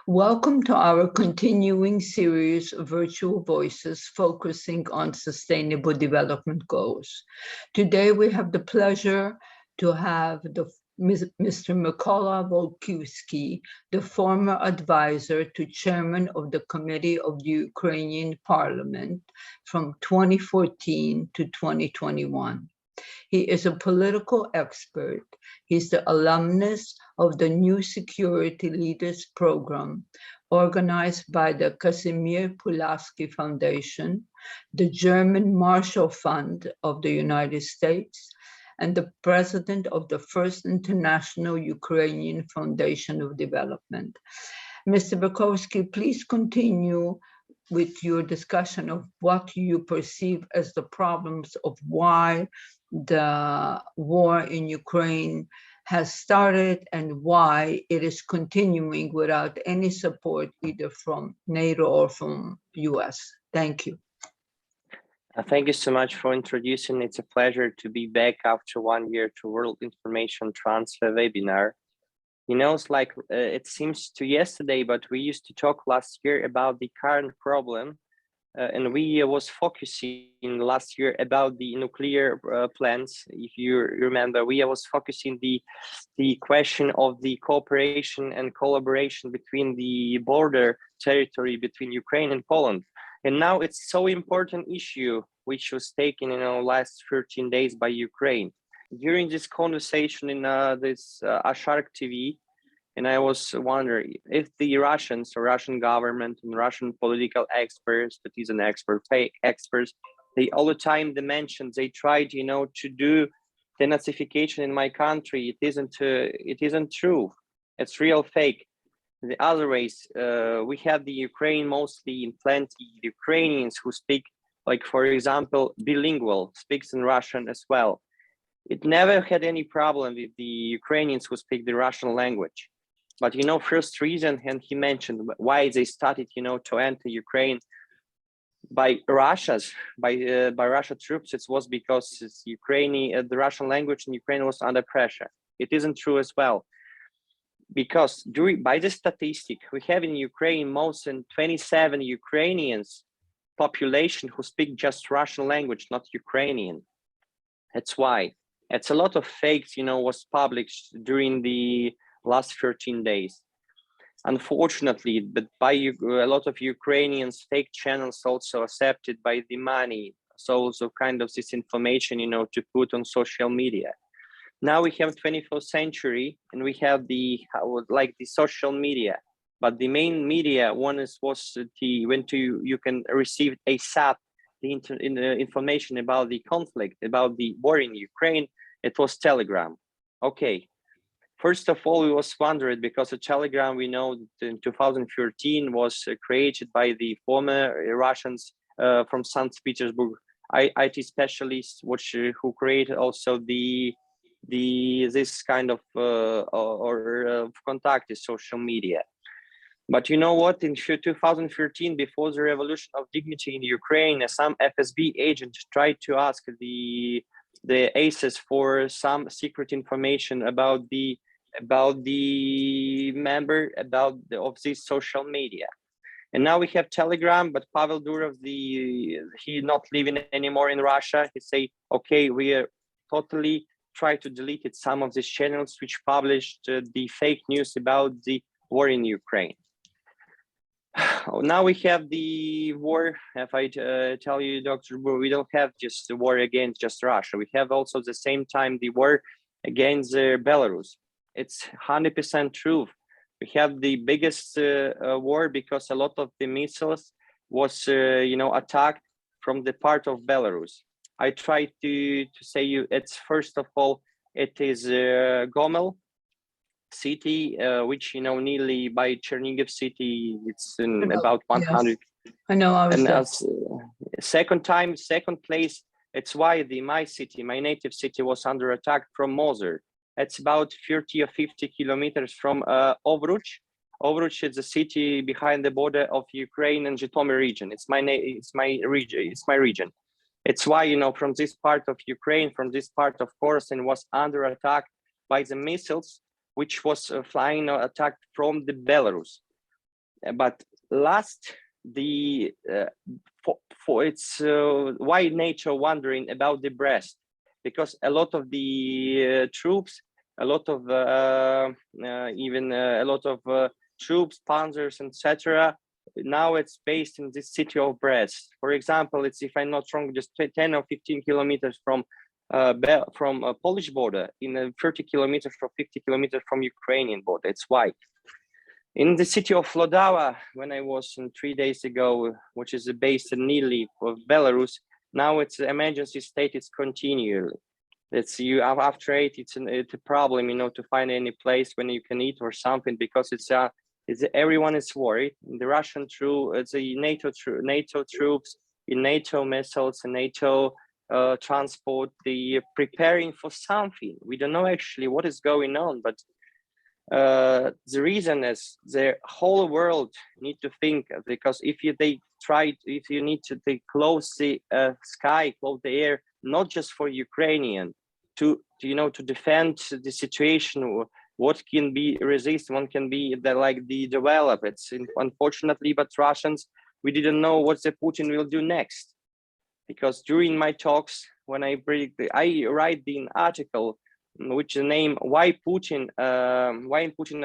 Welcome to our continuing series of virtual voices focusing on sustainable development goals. Today we have the pleasure to have Mr. Mykola Volkivskyi, the former advisor to chairman of the Committee of the Ukrainian Parliament from 2014 to 2021. He is a political expert. He's the alumnus of the New Security Leaders Program, organized by the Casimir Pulaski Foundation, the German Marshall Fund of the United States, and the president of the First International Ukrainian Foundation of Development. Mr. Volkivskyi, please continue with your discussion of what you perceive as the problems of why the war in Ukraine has started and why it is continuing without any support either from NATO or from US. Thank you. Thank you so much for introducing. It's a pleasure to be back after 1 year to World Information Transfer webinar. You know, it's like it seems to yesterday, but we used to talk last year about the current problem. And we was focusing last year about the nuclear plants. If you remember, we was focusing the question of the cooperation and collaboration between the border territory between Ukraine and Poland. And now it's so important issue which was taken in the last 13 days by Ukraine. During this conversation in this Ashark TV, and I was wondering if the Russians or Russian government and Russian political experts, that is an expert, experts, they all the time they mentioned they tried, you know, to do denazification in my country. It isn't true. It's real fake. The other ways, we have the Ukraine mostly in plenty Ukrainians who speak, like for example, bilingual, speaks in Russian as well. It never had any problem with the Ukrainians who speak the Russian language. But, you know, first reason, and he mentioned why they started, you know, to enter Ukraine by Russia troops, it was because it's Ukrainian, the Russian language in Ukraine was under pressure. It isn't true as well. Because by the statistic, we have in Ukraine more than 27 Ukrainians population who speak just Russian language, not Ukrainian. That's why. It's a lot of fakes, you know, was published during the last 13 days. Unfortunately, but by a lot of Ukrainians, fake channels also accepted by the money. So also kind of this information, you know, to put on social media. Now we have 21st century and we have the social media, but the main media one was you can receive ASAP the information about the conflict, about the war in Ukraine. It was Telegram. Okay. First of all, we was wondering because the Telegram, we know that in 2013 was created by the former Russians from St. Petersburg IT specialists, who created also this kind of contact social media. But you know what? In 2013, before the revolution of dignity in Ukraine, some FSB agent tried to ask the ACES for some secret information about the member of this social media. And now we have Telegram, but Pavel Durov, he not living anymore in Russia. He say, okay, we are totally try to delete some of these channels which published the fake news about the war in Ukraine. Now we have the war. If I tell you, Dr. Bur, we don't have just the war against just Russia. We have also at the same time the war against Belarus. It's 100% true. We have the biggest war because a lot of the missiles was, attacked from the part of Belarus. I try to say you, it's first of all, it is Gomel city, which, nearly by Chernobyl city, it's in about 100. Yes. I know, I was there. Second place, it's why my city, my native city was under attack from Moser. It's about 30 or 50 kilometers from Ovruch. Ovruch is a city behind the border of Ukraine and Zhytomyr region. It's my region. It's why, from this part of Ukraine, from this part of Khorasan was under attack by the missiles, which was flying or attacked from the Belarus. But last, for its why NATO wondering about the Brest, because a lot of the troops, a lot of troops, panzers, etc. Now it's based in this city of Brest. For example, it's, if I'm not wrong, just 10 or 15 kilometers from Polish border, in 30 kilometers or 50 kilometers from Ukrainian border. It's why. In the city of Lodava, when I was 3 days ago, which is based in Nili of Belarus, now it's emergency state. It's continually. It's you after 8. It's a problem, to find any place when you can eat or something, because it's everyone is worried. The Russian troops, the NATO troops, in NATO missiles, and NATO transport, they preparing for something. We don't know actually what is going on, but the reason is the whole world need to think, because if you need to close the sky, close the air, not just for Ukrainian, to defend the situation, what can be resist, what can be develop. It's unfortunately, but Russians, we didn't know what the Putin will do next, because during my talks, when I write the article, which is named "Why Putin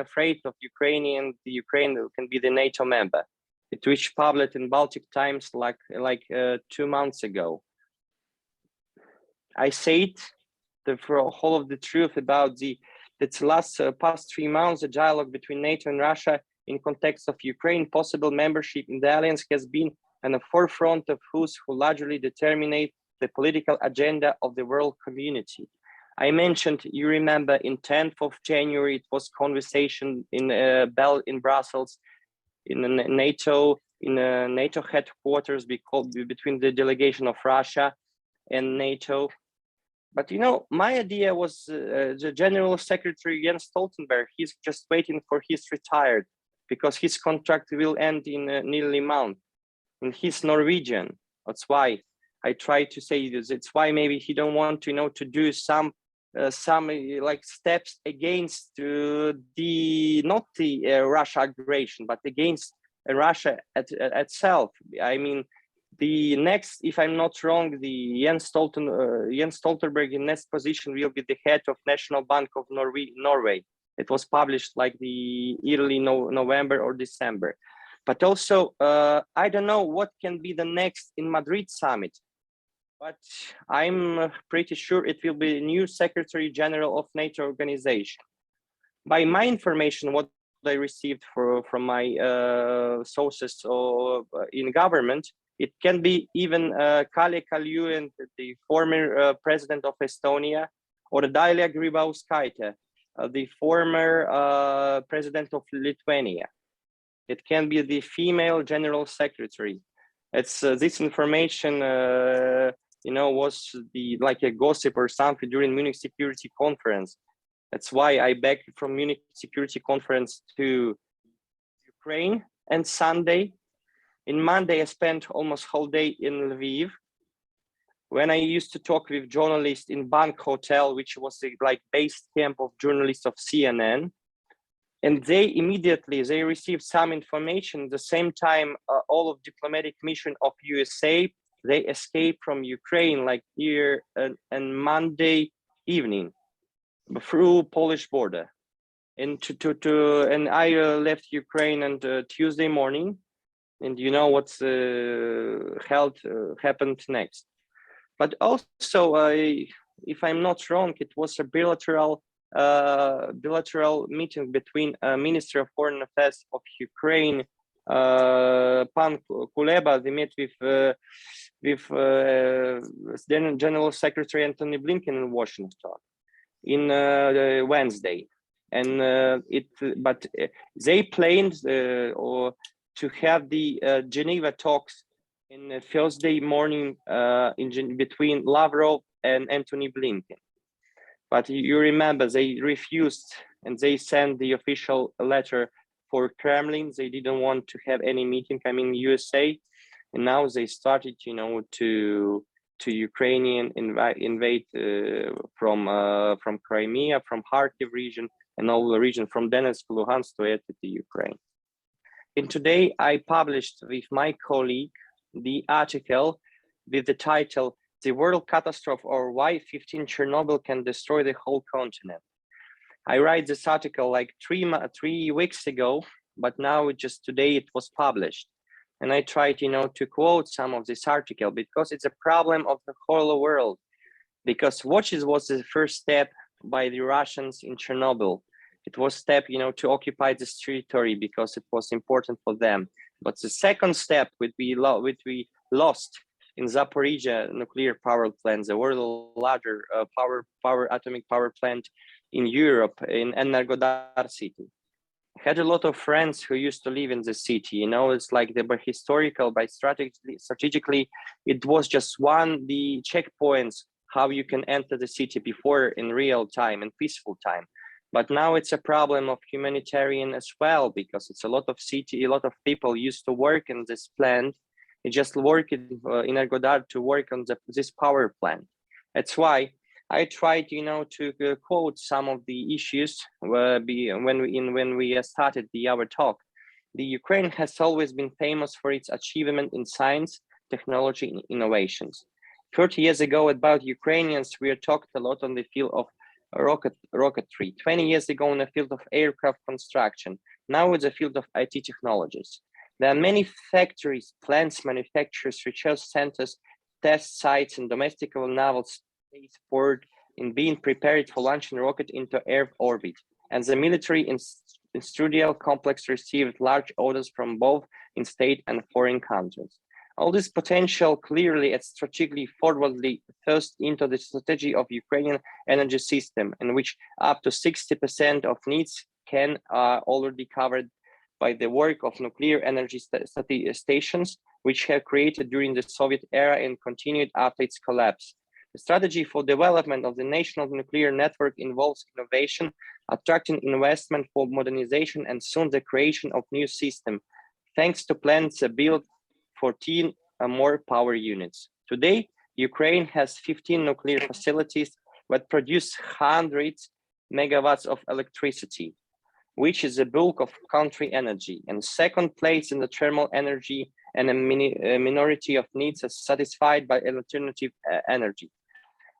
afraid of Ukrainian? The Ukraine can be the NATO member." It was published in Baltic Times like 2 months ago. I said the whole of the truth about past 3 months, the dialogue between NATO and Russia in context of Ukraine possible membership in the alliance has been at the forefront of who largely determine the political agenda of the world community. I mentioned, you remember, in 10th of January, it was conversation in Brussels, in NATO headquarters, between the delegation of Russia and NATO. But my idea was the General Secretary Jens Stoltenberg. He's just waiting for his retired, because his contract will end in nearly a month, and he's Norwegian. That's why I try to say this. It's why maybe he don't want to do some steps against not the Russia aggression, but against Russia itself. I mean, the next, if I'm not wrong, the Jens Stoltenberg in next position will be the head of National Bank of Norway. It was published like the early November or December. But also, I don't know what can be the next in Madrid summit. But I'm pretty sure it will be new Secretary General of NATO organization. By my information, what I received from my sources in government, it can be even Kalle Kaljulaid, the former president of Estonia, or Dalia Grybauskaitė, the former president of Lithuania. It can be the female general secretary. It's this information was like a gossip or something during Munich Security Conference. That's why I back from Munich Security Conference to Ukraine. And Sunday, in Monday, I spent almost whole day in Lviv. When I used to talk with journalists in Bank Hotel, which was like base camp of journalists of CNN, and they received some information. At the same time, all of diplomatic mission of USA, they escaped from Ukraine like here and Monday evening through Polish border, and and I left Ukraine on Tuesday morning, and what's happened next. But also, if I'm not wrong, it was a bilateral meeting between Minister of Foreign Affairs of Ukraine, Pan Kuleba. They met with General Secretary Antony Blinken in Washington in Wednesday, and they planned to have the Geneva talks in Thursday morning between Lavrov and Antony Blinken. But you remember, they refused, and they sent the official letter for Kremlin. They didn't want to have any meeting. I mean, USA, and now they started, to Ukrainian invade from Crimea, from Kharkiv region, and all the region from Donetsk, Luhansk to Ukraine. And today I published with my colleague the article with the title, "The World Catastrophe or Why 15 Chernobyl Can Destroy the Whole Continent." I write this article like 3 weeks ago, but now just today it was published. And I tried, to quote some of this article because it's a problem of the whole world. Because what was the first step by the Russians in Chernobyl? It was step, to occupy this territory because it was important for them. But the second step which we lost in Zaporizhia nuclear power plant, the world's larger atomic power plant in Europe, in Energodar city. I had a lot of friends who used to live in the city. It's like by historical, by strategically, it was just the checkpoints how you can enter the city before in real time and peaceful time. But now it's a problem of humanitarian as well, because it's a lot of people used to work in this plant. They just work in Energodar to work on this power plant. That's why I tried, to quote some of the issues when we started our talk. The Ukraine has always been famous for its achievement in science, technology, and innovations. 30 years ago, about Ukrainians, we talked a lot on the field of rocketry. 20 years ago, in the field of aircraft construction. Now it's the field of IT technologies. There are many factories, plants, manufacturers, research centers, test sites, and domestic and naval spaceport in being prepared for launching a rocket into Earth orbit. And the military industrial complex received large orders from both in state and foreign countries. All this potential clearly and strategically forwardly thrust into the strategy of Ukrainian energy system, in which up to 60% of needs can already covered by the work of nuclear energy stations, which have created during the Soviet era and continued after its collapse. The strategy for development of the national nuclear network involves innovation, attracting investment for modernization, and soon the creation of new system, thanks to plans built 14 more power units. Today, Ukraine has 15 nuclear facilities that produce hundreds megawatts of electricity, which is the bulk of country energy, and second place in the thermal energy, and a minority of needs are satisfied by alternative energy,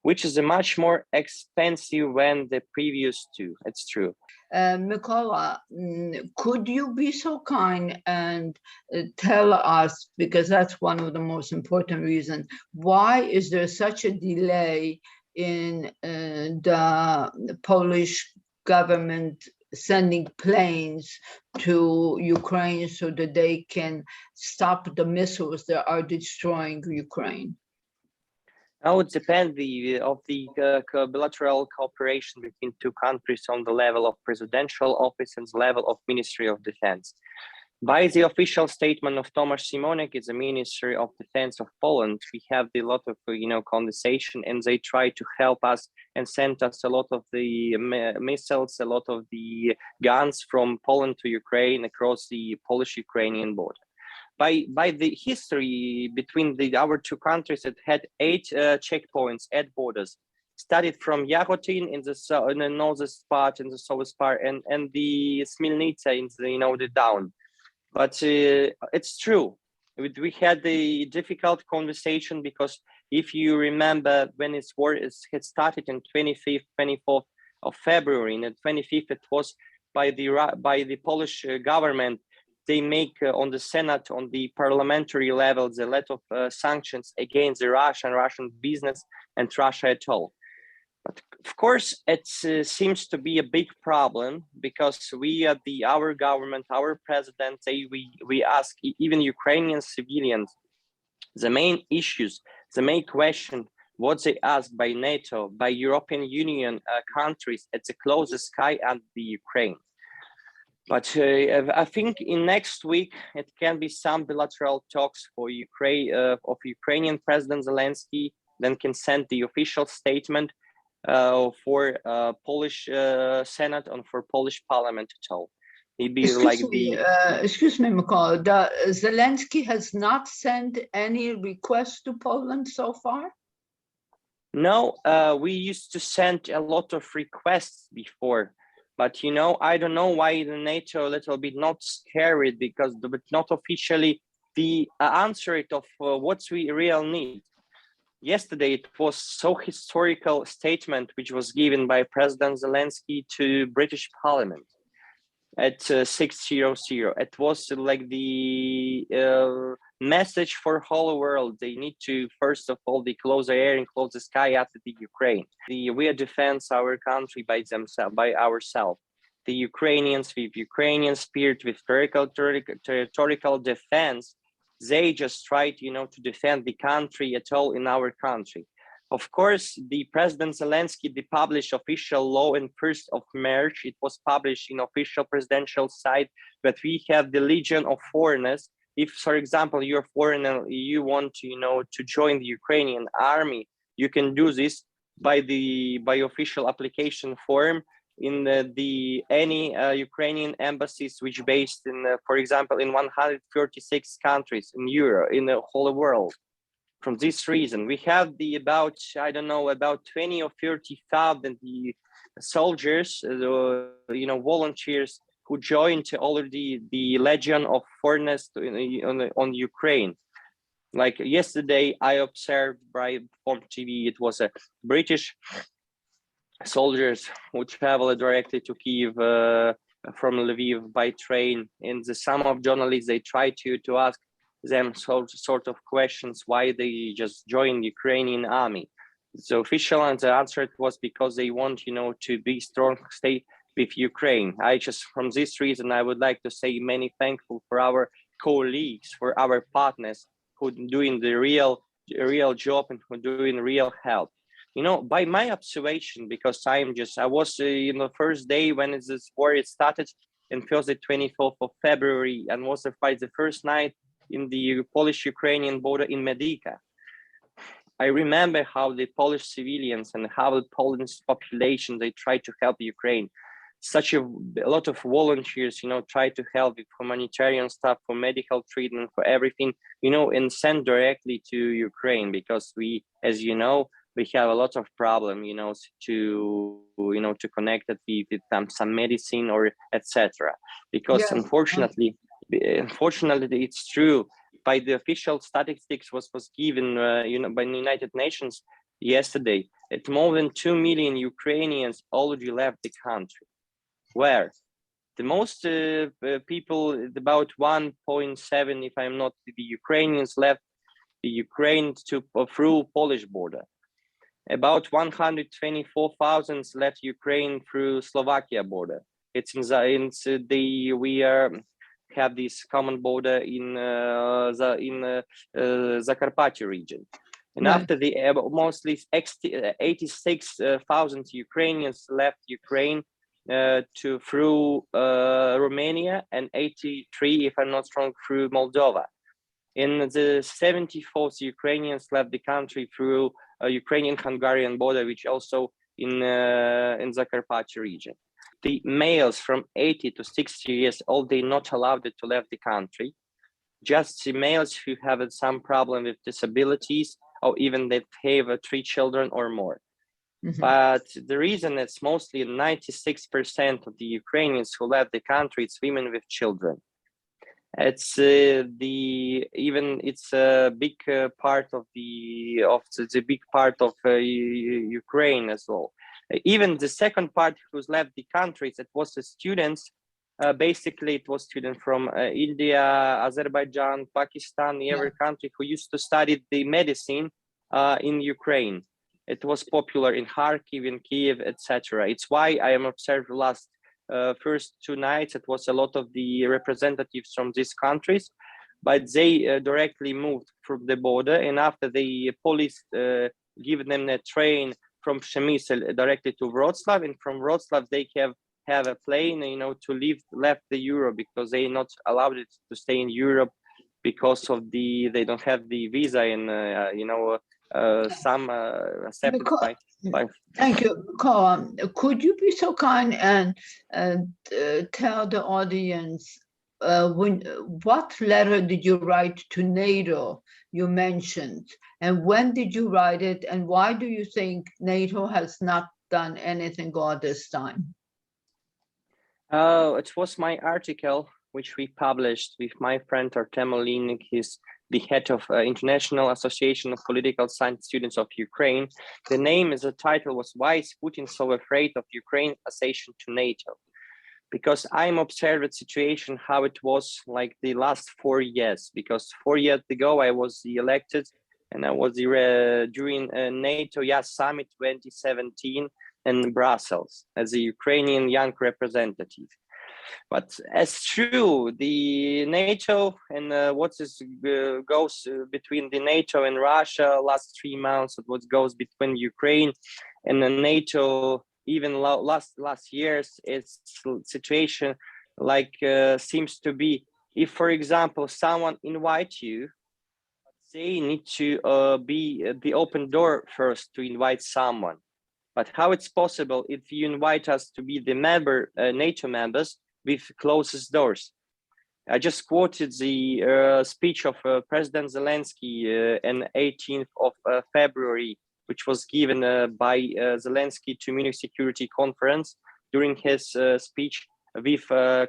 which is a much more expensive than the previous two. It's true. Mykola, could you be so kind and tell us, because that's one of the most important reasons, why is there such a delay in the Polish government sending planes to Ukraine so that they can stop the missiles that are destroying Ukraine? Now it depends of the bilateral cooperation between two countries on the level of presidential office and the level of Ministry of Defense. By the official statement of Tomasz Simonek, is the Ministry of Defense of Poland, we have a lot of conversation, and they try to help us and send us a lot of the missiles, a lot of the guns from Poland to Ukraine across the Polish-Ukrainian border. By the history between our two countries, it had 8 checkpoints at borders, started from Yarotin in the northern part, in the southern part, and the Smilnica in the down. But it's true. We had a difficult conversation because if you remember when this war had started in 24th of February, and the 25th it was by the Polish government. They make on the Senate, on the parliamentary levels, a lot of sanctions against the Russian business and Russia at all. But of course, it seems to be a big problem because we at our government, our president, we ask even Ukrainian civilians the main issues, the main question, what they ask by NATO, by European Union countries at the closest sky and the Ukraine. But I think in next week, it can be some bilateral talks for of Ukrainian President Zelensky, then can send the official statement for Polish Senate and for Polish Parliament at all. Maybe excuse me, Mykola, Zelensky has not sent any requests to Poland so far? No, we used to send a lot of requests before. But you know, I don't know why the NATO a little bit not scared, because but not officially the answer it of what we really need. Yesterday, it was so historical statement which was given by President Zelensky to British Parliament at 6:00. It was like the message for whole world. They need to, first of all, they close the air and close the sky after the Ukraine. We defense our country by themselves, by ourselves. The Ukrainians with Ukrainian spirit, with territorial defense, they just tried, you know, to defend the country at all in our country. Of course, the President Zelensky, they published official law in 1st of March. It was published in official presidential site, but we have the Legion of Foreigners. If, for example, you're foreigner, you want to, you know, to join the Ukrainian army, you can do this by official application form in any Ukrainian embassies which based in, for example, in 136 countries in Europe, in the whole world. From this reason, we have the about, I don't know, about 20 or 30,000 the soldiers, you know, volunteers who joined already the Legion of Foreigners on Ukraine. Like yesterday, I observed from TV, it was a British soldiers who traveled directly to Kiev from Lviv by train. And some of journalists, they try to ask them sort of questions why they just joined the Ukrainian army. The official answer was because they want, you know, to be strong state with Ukraine. I just, from this reason, I would like to say many thankful for our colleagues, for our partners who doing the real job and who doing real help. You know, by my observation, because I was you know, first day when this war started, and Thursday 24th of February, and was the fight the first night in the Polish-Ukrainian border in Medica. I remember how the Polish civilians and how the Polish population, they tried to help Ukraine. Such a lot of volunteers, you know, try to help with humanitarian stuff, for medical treatment, for everything, you know, and send directly to Ukraine, because we, as you know, we have a lot of problem, you know, to connect it with some medicine or etc. Because Yes. Unfortunately, it's true. By the official statistics was given, you know, by the United Nations yesterday, that more than 2 million Ukrainians already left the country. Where the most people, about 1.7, if I'm not, the Ukrainians left the Ukraine through Polish border. About 124,000 left Ukraine through Slovakia border. We have this common border in Zakarpattia region. And Right. after the mostly 86,000 Ukrainians left Ukraine through Romania, and 83, if I'm not wrong, through Moldova. In the 74th, Ukrainians left the country through Ukrainian-Hungarian border, which also in Zakarpattia region. The males from 80 to 60 years old, they not allowed to leave the country. Just the males who have some problem with disabilities, or even that have 3 children or more. Mm-hmm. But the reason it's mostly 96% of the Ukrainians who left the country, it's women with children. It's a big part of the big part of Ukraine as well. Even the second part who's left the countries, it was the students. Basically, it was students from India, Azerbaijan, Pakistan, every country who used to study the medicine in Ukraine. It was popular in Kharkiv, in Kiev, etc. It's why I am observed last first 2 nights, it was a lot of the representatives from these countries, but they directly moved through the border, and after the police give them a train from Przemysl directly to Wrocław, and from Wrocław they have a plane, you know, to left the Europe, because they not allowed it to stay in Europe because of they don't have the visa, and you know, some accepted by. Thank you, Mykola. Could you be so kind and tell the audience what letter did you write to NATO you mentioned, and when did you write it, and why do you think NATO has not done anything all this time? Oh, it was my article which we published with my friend Artem Olinik. He's the head of International Association of Political Science Students of Ukraine. The name is the title was "Why is Putin so afraid of Ukraine's accession to NATO?" Because I'm observed the situation how it was like the last 4 years. Because 4 years ago I was elected, and I was during NATO summit 2017 in Brussels as a Ukrainian young representative. But as true, the NATO and what is goes between the NATO and Russia last 3 months, what goes between Ukraine and the NATO even last years, its situation like seems to be, if for example someone invite you, they need to be the open door first to invite someone. But how it's possible if you invite us to be the NATO members with closest doors? I just quoted the speech of President Zelensky on 18th of February, which was given by Zelensky to Munich Security Conference during his speech with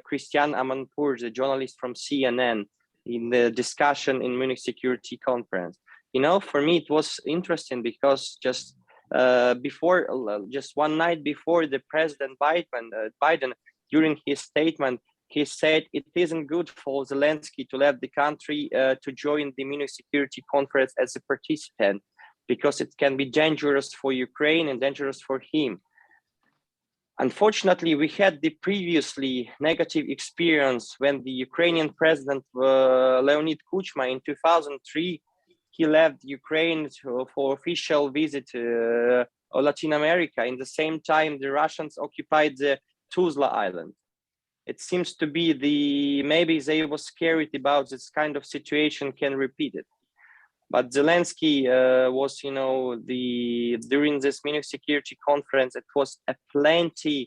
Christian Amanpour, the journalist from CNN, in the discussion in Munich Security Conference. You know, for me, it was interesting because just one night before the President Biden, during his statement, he said it isn't good for Zelensky to let the country to join the Munich Security Conference as a participant, because it can be dangerous for Ukraine and dangerous for him. Unfortunately, we had the previously negative experience when the Ukrainian president Leonid Kuchma in 2003, he left Ukraine for official visit to Latin America. In the same time, the Russians occupied the Tuzla Island. It seems to be maybe they were scared about this kind of situation can repeat it. But Zelensky was, you know, during this Munich Security Conference, it was a plenty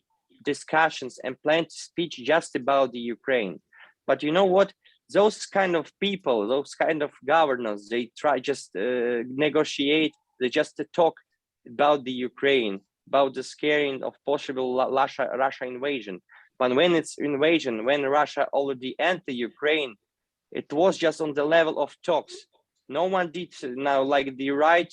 discussions and plenty speech just about the Ukraine. But you know what? Those kind of people, those kind of governors, they try just negotiate, they just talk about the Ukraine, about the scaring of possible Russia invasion. But when it's invasion, when Russia already entered Ukraine, it was just on the level of talks. No one did now like the right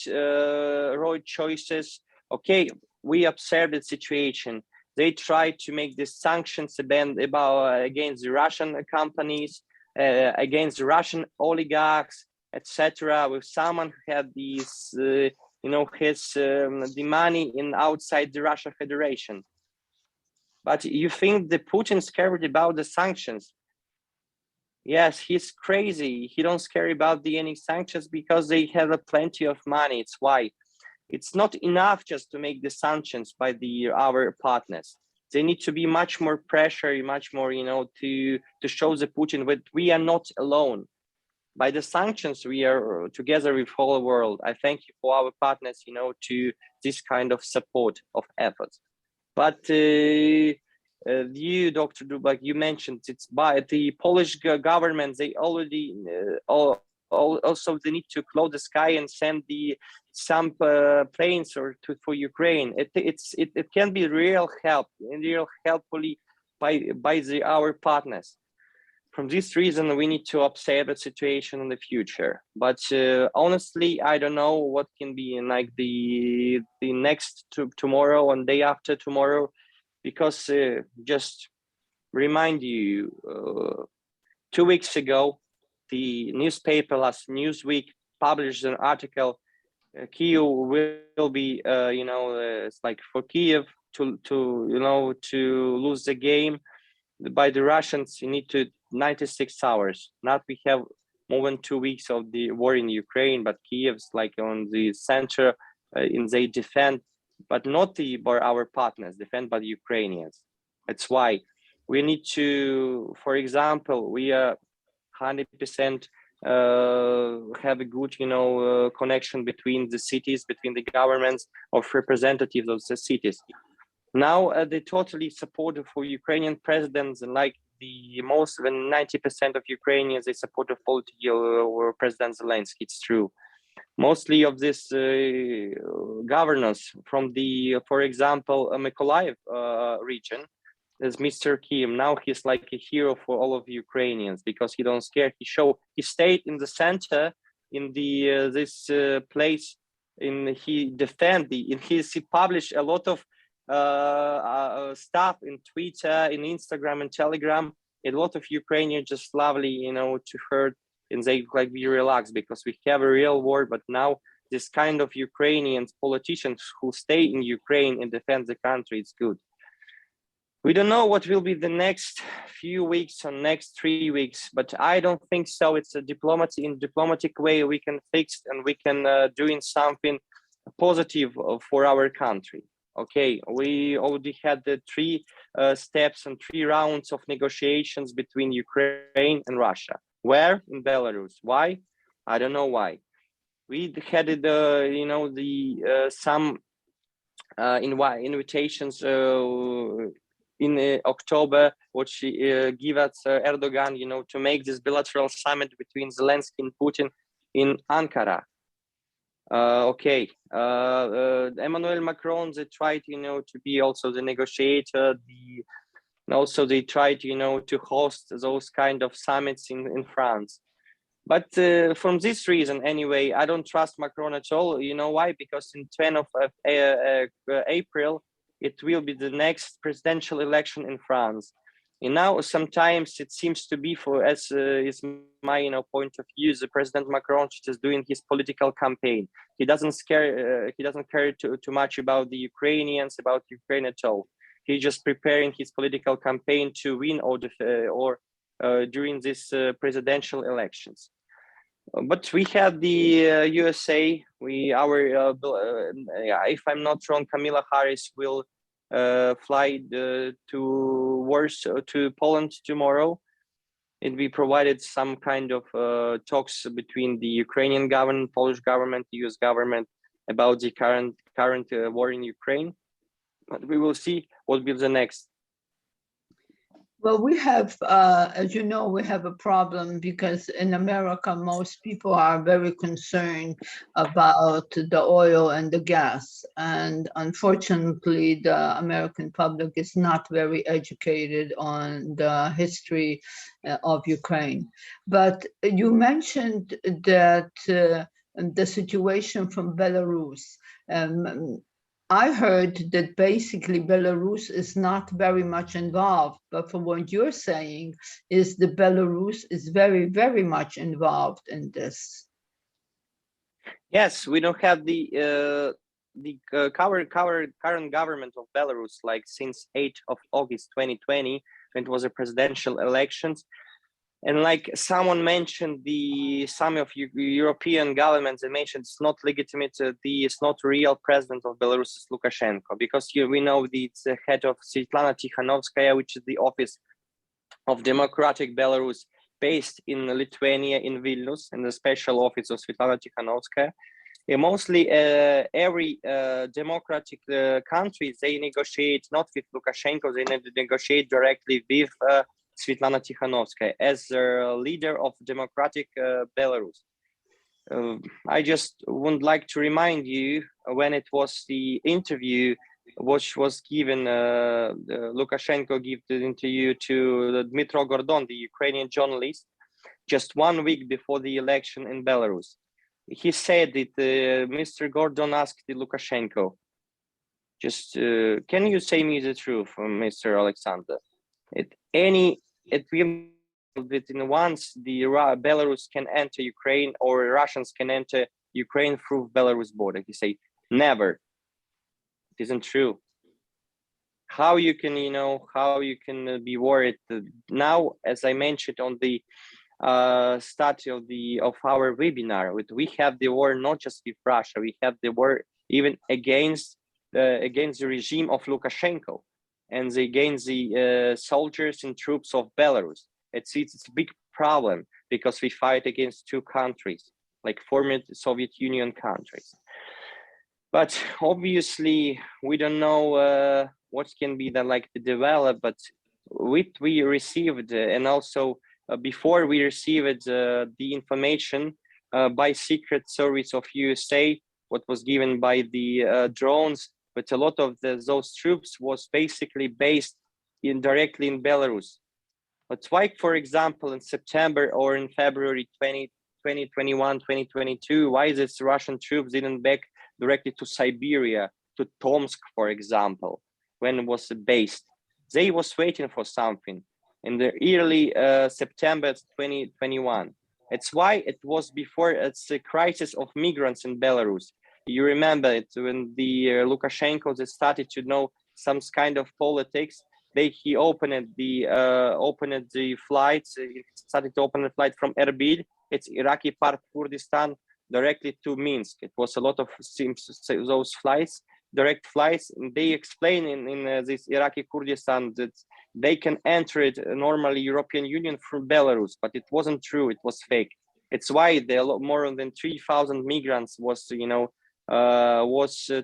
choices. Okay, we observed the situation. They tried to make the sanctions against the Russian companies, against the Russian oligarchs, etc. With someone who had these, the money in outside the Russia Federation. But you think the Putin's scared about the sanctions? Yes, he's crazy. He don't care about any sanctions because they have plenty of money. It's why it's not enough just to make the sanctions by our partners. They need to be much more pressure, much more, to show the Putin that we are not alone. By the sanctions, we are together with whole world. I thank you for our partners, to this kind of support of efforts. But you, Dr. Durbak, you mentioned it's by the Polish government. They already also they need to close the sky and send some planes for Ukraine. It can be real helpfully by our partners. From this reason, we need to observe the situation in the future. But honestly, I don't know what can be in like the next tomorrow and day after tomorrow, because just remind you, 2 weeks ago, the newspaper last Newsweek published an article. Kyiv will be, it's like for Kyiv to lose the game by the Russians, you need to 96 hours. Not we have more than 2 weeks of the war in Ukraine, but Kyiv's like on the center in they defend, but not by our partners, defend by the Ukrainians. That's why we need to, for example, we are 100% have a good, connection between the cities, between the governments of representatives of the cities. Now they totally support for Ukrainian presidents, and like the most than 90% of Ukrainians, they support the political President Zelensky. It's true. Mostly of this governors from for example, Mykolaiv region, as Mr. Kim. Now he's like a hero for all of Ukrainians because he don't scare. He stayed in the center in the this place. He published a lot of stuff in Twitter, in Instagram, and Telegram. A lot of Ukrainians just lovely, to hear, and they like be relaxed because we have a real war. But now this kind of Ukrainians, politicians who stay in Ukraine and defend the country, it's good. We don't know what will be the next few weeks or next 3 weeks, but I don't think so. It's a diplomatic way we can fix and we can doing something positive for our country. Okay, we already had the 3 steps and 3 rounds of negotiations between Ukraine and Russia. Where? In Belarus. Why? I don't know why. We had some invitations in October, which give us Erdogan, to make this bilateral summit between Zelensky and Putin in Ankara. Emmanuel Macron, they tried, to be also the negotiator. Also they tried, to host those kind of summits in France. But from this reason, anyway, I don't trust Macron at all. You know why? Because in 10th of April, it will be the next presidential election in France. And now sometimes it seems to be, is my point of view, the President Macron is doing his political campaign. He doesn't care too much about the Ukrainians, about Ukraine at all. He's just preparing his political campaign to win during this presidential elections. But we have the USA. If I'm not wrong, Kamala Harris will fly to Poland tomorrow. And we provided some kind of talks between the Ukrainian government, Polish government, US government about the current war in Ukraine. But we will see what will be the next. Well, we have, as you know, we have a problem because in America, most people are very concerned about the oil and the gas. And unfortunately, the American public is not very educated on the history of Ukraine. But you mentioned that the situation from Belarus. I heard that basically Belarus is not very much involved, but from what you're saying is that Belarus is very, very much involved in this. Yes, we don't have the current government of Belarus like since 8th of August 2020, when it was a presidential elections. And like someone mentioned, some of European governments, they mentioned it's not legitimate, it's not real president of Belarus is Lukashenko, because we know it's the head of Svetlana Tikhanovskaya, which is the office of Democratic Belarus, based in Lithuania, in Vilnius, in the special office of Svetlana Tikhanovskaya. And mostly every democratic countries, they negotiate not with Lukashenko, they negotiate directly with Svetlana Tikhanovskaya as the leader of democratic Belarus. I just would like to remind you when it was the interview which was given, Lukashenko gave the interview to Dmitro Gordon, the Ukrainian journalist, just 1 week before the election in Belarus. He said that Mr. Gordon asked the Lukashenko, can you say me the truth, Mr. Alexander? It will within once the Belarus can enter Ukraine or Russians can enter Ukraine through Belarus border. He say never. It isn't true. How you can be worried now? As I mentioned on the start of our webinar, we have the war not just with Russia. We have the war even against the regime of Lukashenko. And against the soldiers and troops of Belarus. It's a big problem because we fight against 2 countries, like former Soviet Union countries. But obviously, we don't know what can be the develop. But we received, and also before we received the information by Secret Service of USA, what was given by the drones. But a lot of those troops was basically based directly in Belarus. But why, for example, in September or in February 2021, 2022, why this Russian troops didn't back directly to Siberia, to Tomsk, for example, when it was based? They was waiting for something in the early September 2021. It's why it was before it's a crisis of migrants in Belarus. You remember it when the Lukashenko they started to know some kind of politics. He opened the flights. He started to open the flight from Erbil. It's Iraqi part Kurdistan directly to Minsk. It was a lot of those flights, direct flights. And they explain in this Iraqi Kurdistan that they can enter it normally European Union through Belarus, but it wasn't true. It was fake. It's why more than 3,000 migrants was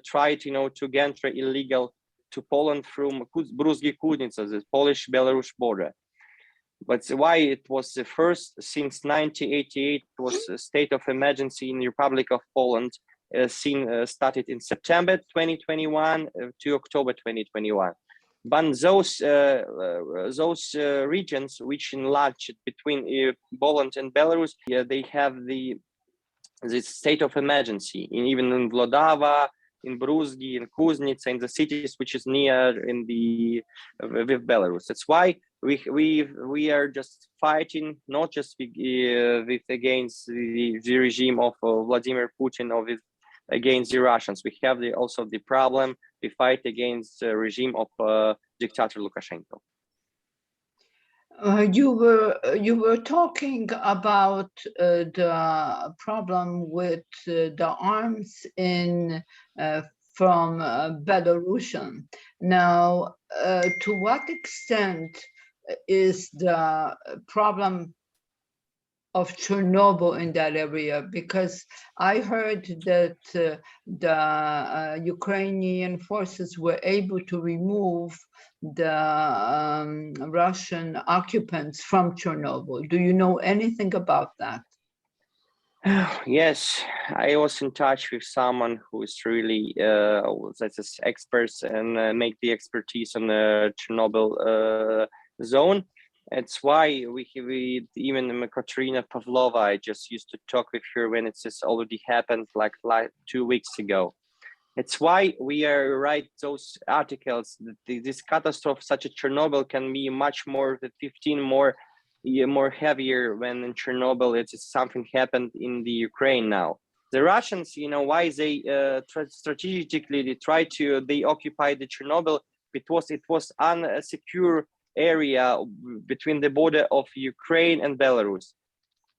tried to enter illegal to Poland through Bruzgi Kudnica, the Polish-Belarus border. But why it was the first since 1988 was a state of emergency in the Republic of Poland, started in September 2021 to October 2021. But those regions which enlarged between Poland and Belarus, they have this state of emergency, even in Vlodava, in Bruzgi, in Kuznitsa, in the cities which is near with Belarus. That's why we are just fighting, not just against the regime of Vladimir Putin or against the Russians. We have also the problem. We fight against the regime of dictator Lukashenko. You were talking about the problem with the arms from Belarusian. Now, to what extent is the problem of Chernobyl in that area? Because I heard that the Ukrainian forces were able to remove the Russian occupants from Chernobyl. Do you know anything about that? Yes, I was in touch with someone who is really that's experts and make the expertise on the Chernobyl zone. It's why we even Katerina Pavlova, I just used to talk with her when it's just already happened like 2 weeks ago. It's why we are write those articles. This catastrophe, such a Chernobyl, can be much more than 15 more heavier when in Chernobyl it's something happened in the Ukraine now. The Russians, why they strategically they occupy the Chernobyl because it was unsecure area between the border of Ukraine and Belarus.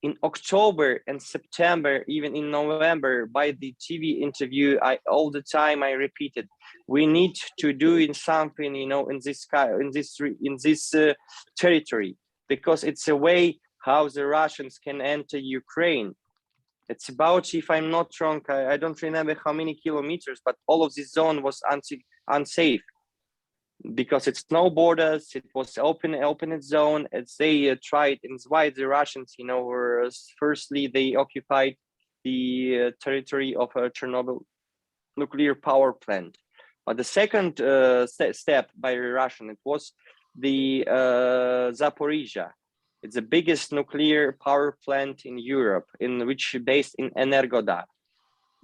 In October and September, even in November, by the TV interview, all the time I repeated, we need to do something, in this territory, because it's a way how the Russians can enter Ukraine. It's about, if I'm not wrong, I don't remember how many kilometers, but all of this zone was unsafe. Because it's no borders, it was open zone. As they tried, and why the Russians, were firstly they occupied the territory of a Chernobyl nuclear power plant. But the second step by the Russian, it was the Zaporizhia. It's the biggest nuclear power plant in Europe, which is based in Energodar.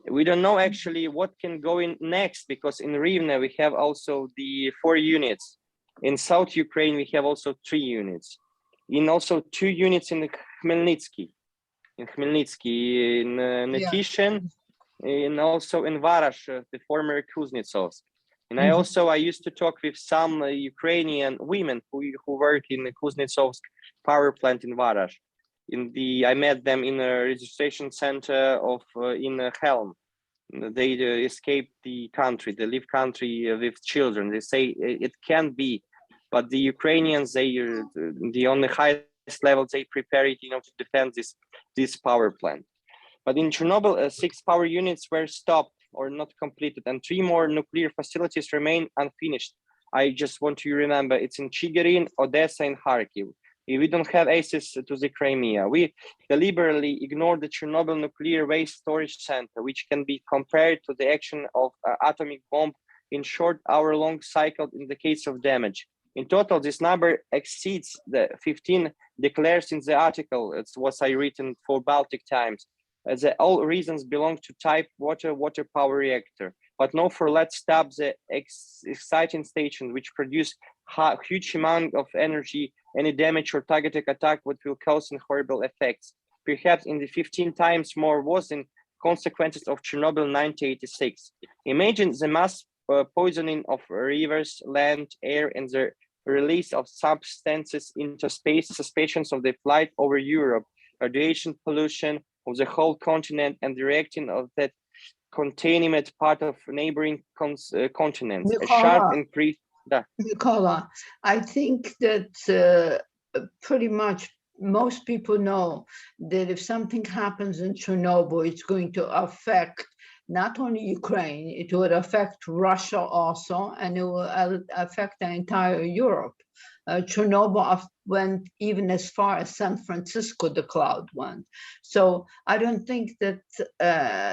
We don't know actually what can go in next, because in Rivne we have also the 4 units. In South Ukraine we have also 3 units. In also 2 units in Khmelnytsky, in Netyshin, and also in Varash, the former Kuznetsovsk. And I used to talk with some Ukrainian women who work in the Kuznetsovsk power plant in Varash. I met them in a registration center in Helm. They escaped the country, they leave country with children. They say it can be, but the Ukrainians, on the highest level, they prepare it, to defend this power plant. But in Chernobyl, 6 power units were stopped or not completed, and 3 more nuclear facilities remain unfinished. I just want you to remember, it's in Chigirin, Odessa, and Kharkiv. We don't have access to the Crimea. We deliberately ignore the Chernobyl nuclear waste storage center, which can be compared to the action of atomic bomb in short hour-long cycle in the case of damage. In total, this number exceeds the 15 declared in the article. It's what I written for Baltic Times. All reasons belong to type water power reactor, but no for let's stop the exciting station which produce huge amount of energy. Any damage or targeted attack what will cause horrible effects. Perhaps in the 15 times more was in consequences of Chernobyl 1986. Imagine the mass poisoning of rivers, land, air, and the release of substances into space, suspicions of the flight over Europe, radiation pollution of the whole continent, and the reacting of that containment part of neighboring continents. A sharp increase. Mykola, I think that pretty much most people know that if something happens in Chernobyl, it's going to affect not only Ukraine, it would affect Russia also, and it will affect the entire Europe. Chernobyl went even as far as San Francisco, the cloud went. So I don't think that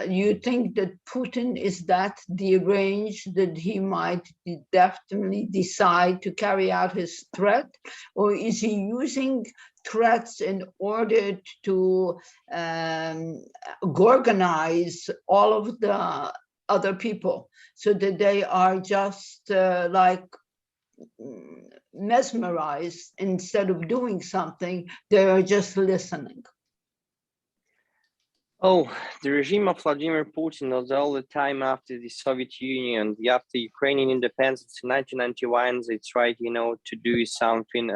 you think that Putin is that deranged that he might definitely decide to carry out his threat, or is he using threats in order to organize all of the other people so that they are just like mesmerized instead of doing something, they are just listening? Oh, the regime of Vladimir Putin was all the time after the Soviet Union, after Ukrainian independence in 1991, they tried, to do something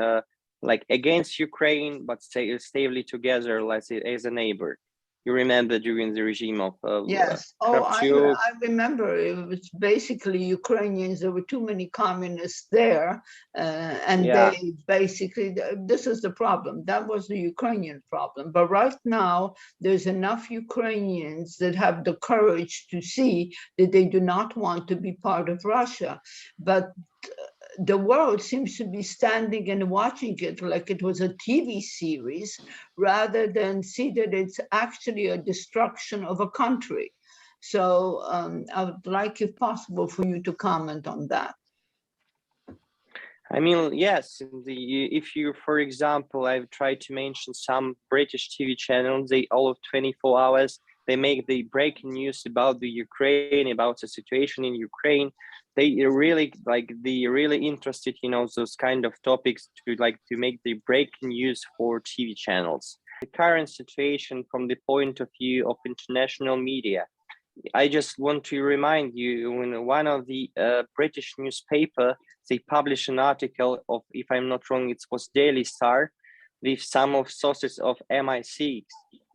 like against Ukraine, but stay stably together, let's say, as a neighbor. You remember during the regime of yes. I remember. It was basically Ukrainians. There were too many communists there, and they basically, this is the problem. That was the Ukrainian problem. But right now, there's enough Ukrainians that have the courage to see that they do not want to be part of Russia. But the world seems to be standing and watching it like it was a TV series, rather than see that it's actually a destruction of a country. So I would like, if possible, for you to comment on that. I mean, yes, if you, for example, I've tried to mention some British TV channels, they all of 24 hours, they make the breaking news about the Ukraine, about the situation in Ukraine. They really interested, those kind of topics to make the breaking news for TV channels. The current situation from the point of view of international media, I just want to remind you, when one of the British newspaper, they published an article of, if I'm not wrong, it was Daily Star, with some of sources of MI6,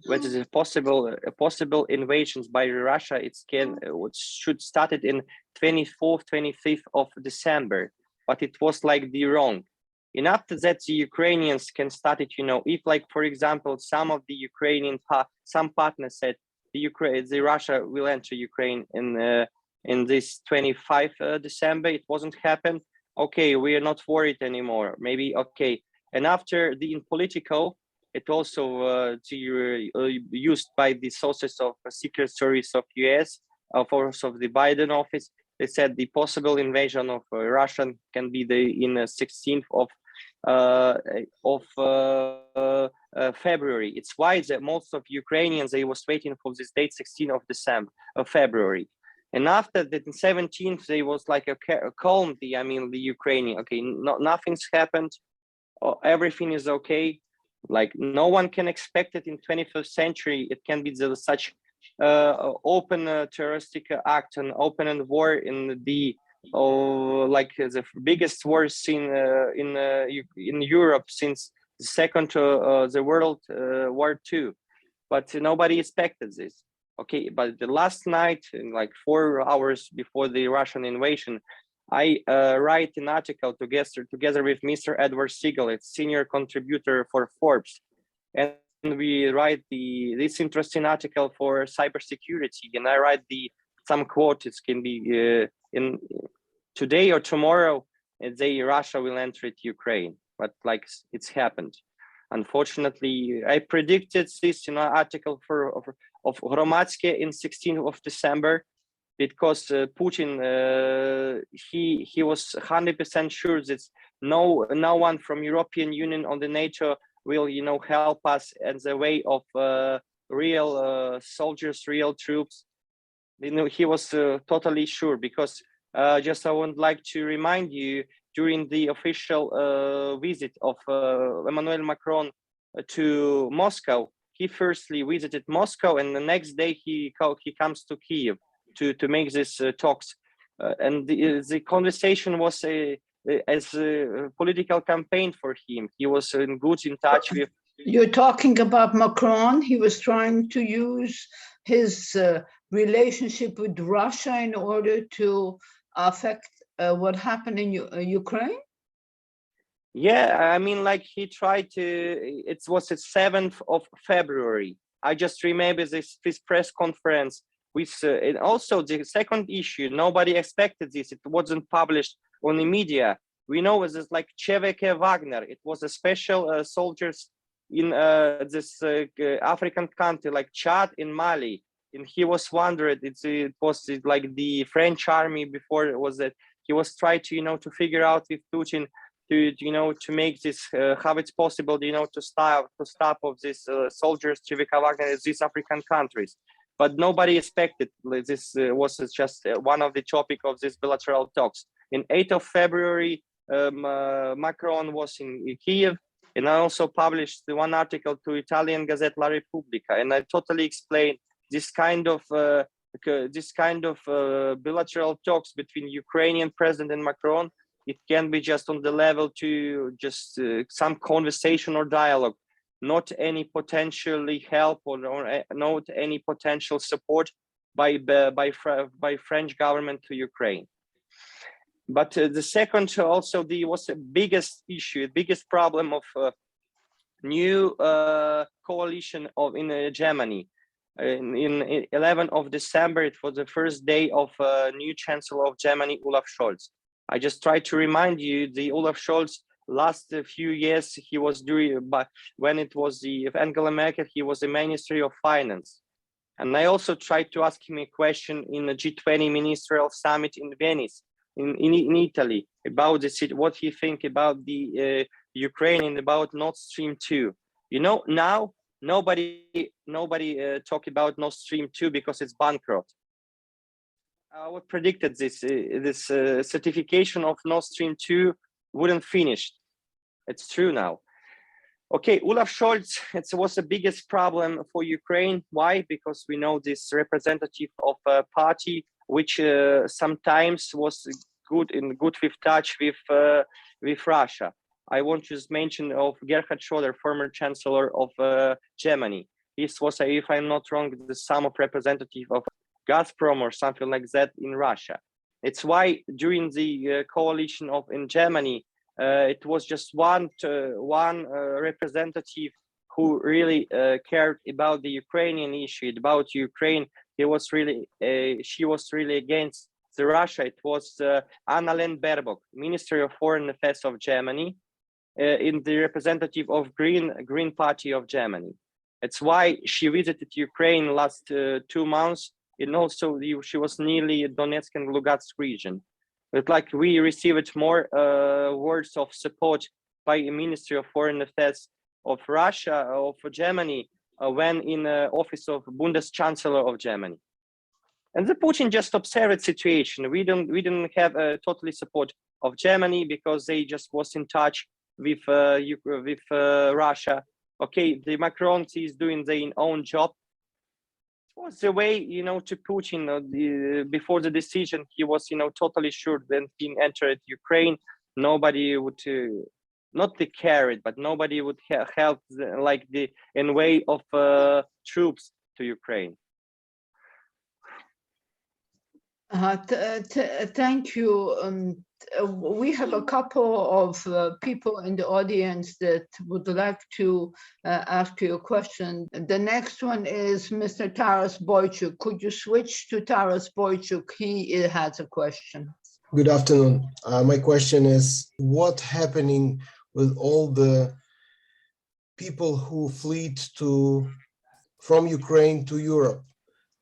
whether the possible invasions by Russia, should started in 24th, 25th of December, but it was like the wrong. And after that, the Ukrainians can start it, if like, for example, some of the Ukrainian, some partners said the Russia will enter Ukraine in this 25th December, it wasn't happen. Okay, we are not worried anymore, maybe, okay. And after the in Politico, it also used by the sources of Secret Service of US, of the Biden office. They said the possible invasion of Russia can be in the 16th of February. It's why that most of Ukrainians, they was waiting for this date, 16th of February. And after the 17th, they was like a calm, the Ukrainian, okay, nothing's happened. Everything is okay. Like no one can expect it in 21st century. It can be such open terroristic act and open war in the the biggest war scene in Europe since the second the World War II. But nobody expected this. Okay, but the last night, like 4 hours before the Russian invasion, I write an article together with Mr. Edward Siegel, it's senior contributor for Forbes, and we write this interesting article for cybersecurity. And I write some quotes. It can be in today or tomorrow. Russia will enter Ukraine, but like it's happened. Unfortunately, I predicted this article of Hromadske in 16th of December. because Putin, he was 100% sure that no one from European Union or the NATO will, help us as a way of real soldiers, real troops. He was totally sure, because just I would like to remind you, during the official visit of Emmanuel Macron to Moscow, he firstly visited Moscow, and the next day he comes to Kiev to make these talks. And the conversation was as a political campaign for him. He was in touch with. You're talking about Macron. He was trying to use his relationship with Russia in order to affect what happened in Ukraine? Yeah, I mean, like, he tried to, it was the 7th of February. I just remember this press conference with, and also the second issue, nobody expected this. It wasn't published on the media. We know it was like Cheveke Wagner. It was a special soldiers in this African country, like Chad in Mali. And he was wondering, it was like the French army before it was that he was trying to, to figure out with Putin to make this, how it's possible, to stop of these soldiers, Cheveke Wagner, in these African countries. But nobody expected this was just one of the topic of this bilateral talks. In 8th of February, Macron was in Kiev, and I also published one article to Italian Gazette La Repubblica, and I totally explained this kind of bilateral talks between Ukrainian President and Macron. It can be just on the level to just some conversation or dialogue, not any potentially help or not any potential support by French government to Ukraine. But the second also was the biggest issue, biggest problem of new coalition in Germany. In 11th of December, it was the first day of new Chancellor of Germany, Olaf Scholz. I just try to remind you, the Olaf Scholz last few years, he was but when it was the Angela Merkel, he was the Ministry of Finance. And I also tried to ask him a question in the G20 Ministerial Summit in Venice, in Italy, about what he think about the Ukraine and about Nord Stream 2. Now nobody talk about Nord Stream 2 because it's bankrupt. I would predicted this certification of Nord Stream 2 wouldn't finish. It's true now. Okay, Olaf Scholz, it was the biggest problem for Ukraine. Why? Because we know this representative of a party which sometimes was good with touch with Russia. I want to just mention of Gerhard Schröder, former Chancellor of Germany. This was, if I'm not wrong, the sum of representative of Gazprom or something like that in Russia. It's why during the coalition in Germany, it was just one representative who really cared about the Ukrainian issue, about Ukraine. She was really against the Russia. It was Annalena Baerbock, Minister of Foreign Affairs of Germany, in the representative of Green Party of Germany. It's why she visited Ukraine last 2 months, and also she was nearly Donetsk and Lugansk region. But like we received more words of support by the Ministry of Foreign Affairs of Russia, of Germany, when in the office of Bundeschancellor of Germany. And the Putin just observed the situation. We didn't have totally support of Germany because they just was in touch with Russia. Okay, the Macron is doing their own job. It was the way, to Putin before the decision. He was, totally sure when he entered Ukraine, nobody would not the carrot, but nobody would help in way of troops to Ukraine. Thank you. We have a couple of people in the audience that would like to ask you a question. The next one is Mr. Taras Boychuk. Could you switch to Taras Boychuk? He has a question. Good afternoon. My question is, what's happening with all the people who fled from Ukraine to Europe?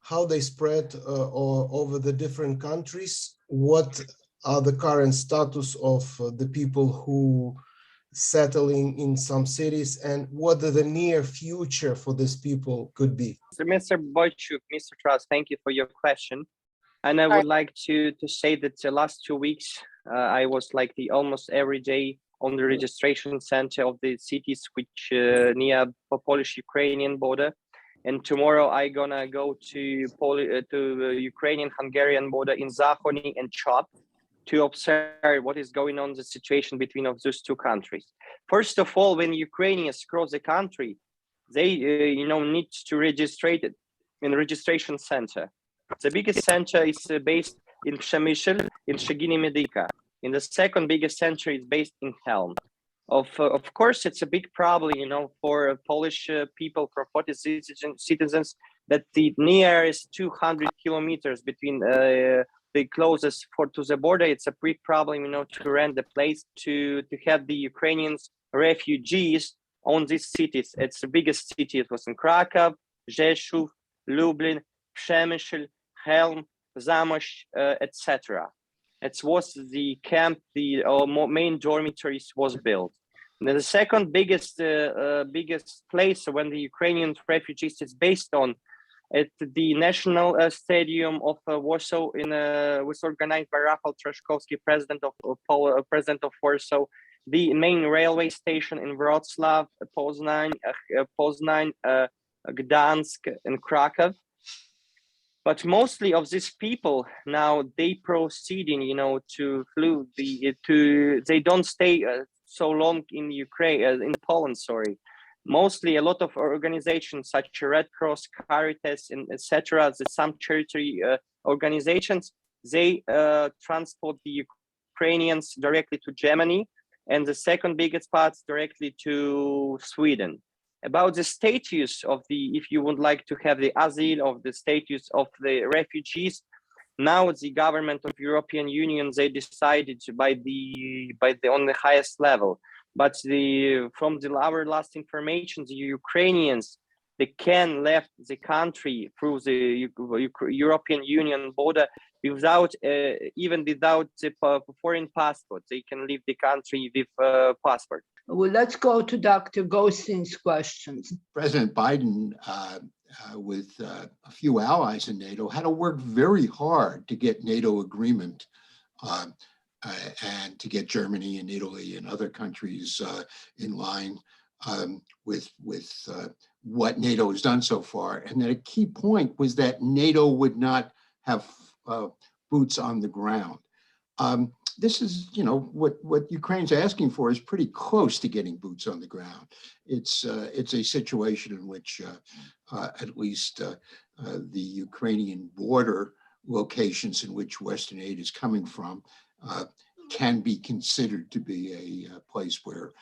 how they spread or over the different countries, what are the current status of the people who settling in some cities, and what the near future for these people could be? So Mr. Boychuk, Mr. Trust, thank you for your question. And I would like to say that the last 2 weeks, I was like almost every day on the registration center of the cities which near Polish-Ukrainian border. And tomorrow I gonna go to Ukrainian-Hungarian border in Zahony and Chop to observe what is going on, the situation between of those two countries. First of all, when Ukrainians cross the country, they need to register it in registration center. The biggest center is based in Przemyśl, in Szegini Medyka. And the second biggest center is based in Helm. Of course, it's a big problem, for Polish people, for Polish citizens, that the nearest 200 kilometers between the closest to the border. It's a big problem, to rent the place to have the Ukrainians refugees on these cities. It's the biggest city. It was in Krakow, Rzeszów, Lublin, Przemyśl, Helm, Zamość, etc. It was the camp, the main dormitories was built. And the second biggest place when the Ukrainian refugees is based on at the National Stadium of Warsaw, was organized by Rafał Trzaskowski, president of Warsaw. The main railway station in Wrocław, Poznań, Gdansk, and Krakow. But mostly of these people now they proceeding, to flew they don't stay so long in Ukraine, in Poland, sorry. Mostly a lot of organizations such as Red Cross, Caritas, and etc. Some charity organizations, they transport the Ukrainians directly to Germany, and the second biggest parts directly to Sweden. About the status of if you would like to have the asile of the status of the refugees, now the government of European Union, they decided on the highest level. But from our last information, the Ukrainians, they can left the country through the European Union border without the foreign passport. They can leave the country with passport. Well, let's go to Dr. Gostin's questions. President Biden, with a few allies in NATO, had to work very hard to get NATO agreement and to get Germany and Italy and other countries in line with what NATO has done so far. And that a key point was that NATO would not have boots on the ground. This is, what Ukraine's asking for is pretty close to getting boots on the ground. It's a situation in which at least the Ukrainian border locations in which Western aid is coming from can be considered to be a place where